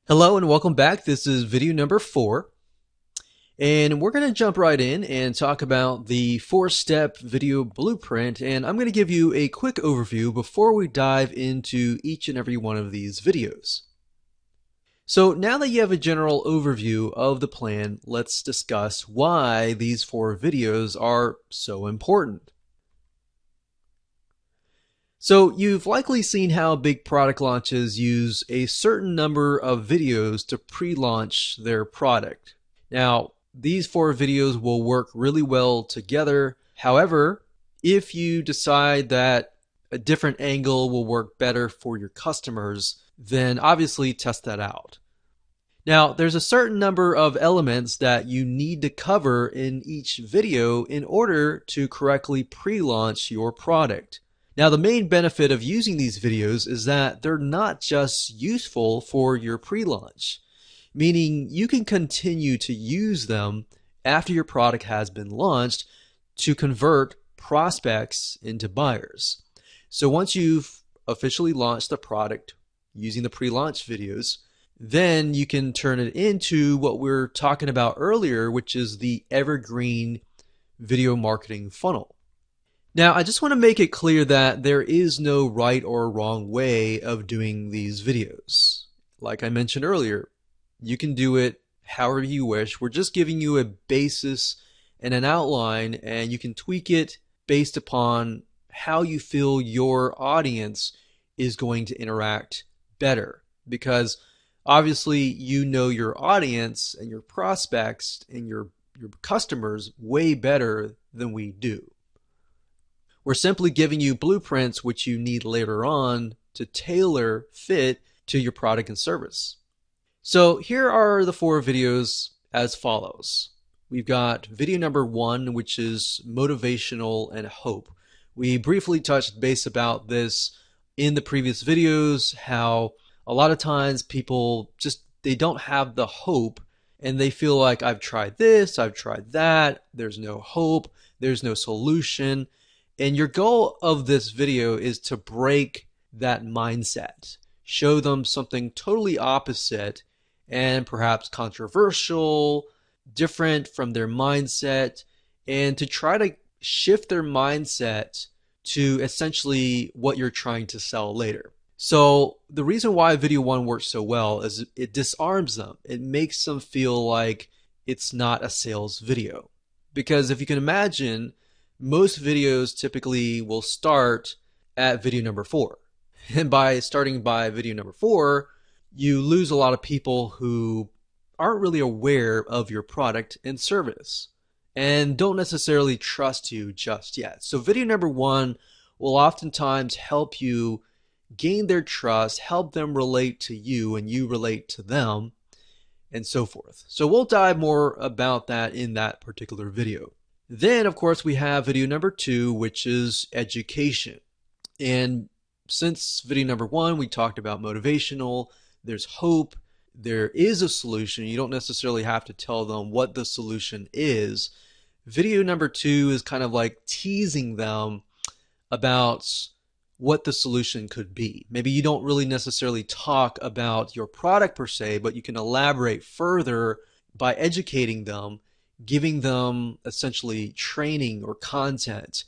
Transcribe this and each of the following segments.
Hello and welcome back. This is video number 4, and we're going to jump right in and talk about the 4-step video blueprint, and I'm going to give you a quick overview before we dive into each and every one of these videos. So now that you have a general overview of the plan, let's discuss why these 4 videos are so important. So you've likely seen how big product launches use a certain number of videos to pre-launch their product. Now, these 4 videos will work really well together. However, if you decide that a different angle will work better for your customers, then obviously test that out. Now, there's a certain number of elements that you need to cover in each video in order to correctly pre-launch your product. Now, the main benefit of using these videos is that they're not just useful for your pre-launch, meaning you can continue to use them after your product has been launched to convert prospects into buyers. So once you've officially launched the product using the pre-launch videos, then you can turn it into what we were talking about earlier, which is the evergreen video marketing funnel. Now, I just want to make it clear that there is no right or wrong way of doing these videos. Like I mentioned earlier, you can do it however you wish. We're just giving you a basis and an outline, and you can tweak it based upon how you feel your audience is going to interact better. Because obviously you know your audience and your prospects and your customers way better than we do. We're simply giving you blueprints which you need later on to tailor fit to your product and service. So here are the 4 videos as follows. We've got video number 1, which is motivational and hope. We briefly touched base about this in the previous videos, how a lot of times people they don't have the hope and they feel like I've tried this, I've tried that, there's no hope, there's no solution. And your goal of this video is to break that mindset, show them something totally opposite and perhaps controversial, different from their mindset, and to try to shift their mindset to essentially what you're trying to sell later. So the reason why video 1 works so well is it disarms them. It makes them feel like it's not a sales video. Because if you can imagine, most videos typically will start at video number 4. And by starting by video number 4, you lose a lot of people who aren't really aware of your product and service and don't necessarily trust you just yet. So video number 1 will oftentimes help you gain their trust, help them relate to you and you relate to them, and so forth. So we'll dive more about that in that particular video. Then, of course, we have video number 2, which is education. And since video number 1, we talked about motivational, there's hope, there is a solution. You don't necessarily have to tell them what the solution is. Video number 2 is kind of like teasing them about what the solution could be. Maybe you don't really necessarily talk about your product per se, but you can elaborate further by educating them, giving them essentially training or content.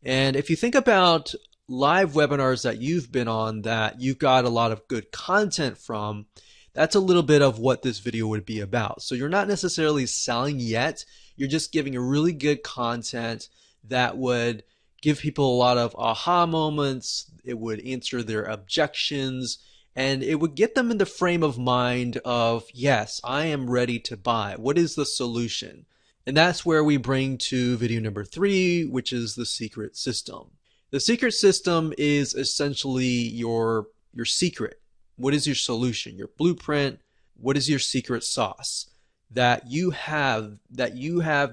And if you think about live webinars that you've been on that you've got a lot of good content from, that's a little bit of what this video would be about. So you're not necessarily selling yet, you're just giving a really good content that would give people a lot of aha moments, it would answer their objections, and it would get them in the frame of mind of, yes, I am ready to buy. What is the solution? And that's where we bring to video number 3, which is the secret system. The secret system is essentially your secret. What is your solution? Your blueprint? What is your secret sauce that you have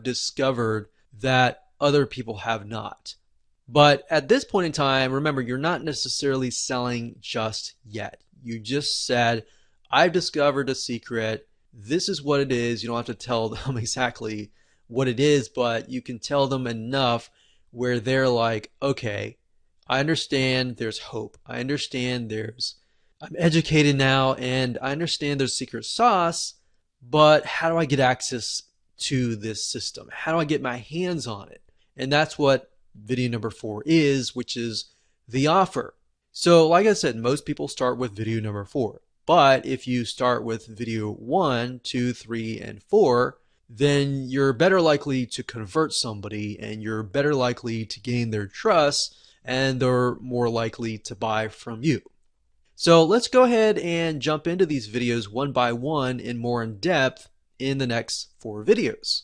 discovered that other people have not? But at this point in time, remember, you're not necessarily selling just yet. You just said, I've discovered a secret. This is what it is. You don't have to tell them exactly what it is, but you can tell them enough where they're like, okay, I understand there's hope. I understand there's I'm educated now and I understand there's secret sauce, but how do I get access to this system? How do I get my hands on it? And that's what video number 4 is, which is the offer. So like I said, most people start with video number 4. But if you start with video 1, 2, 3, and 4, then you're better likely to convert somebody and you're better likely to gain their trust and they're more likely to buy from you. So let's go ahead and jump into these videos one by one and more in depth in the next 4 videos.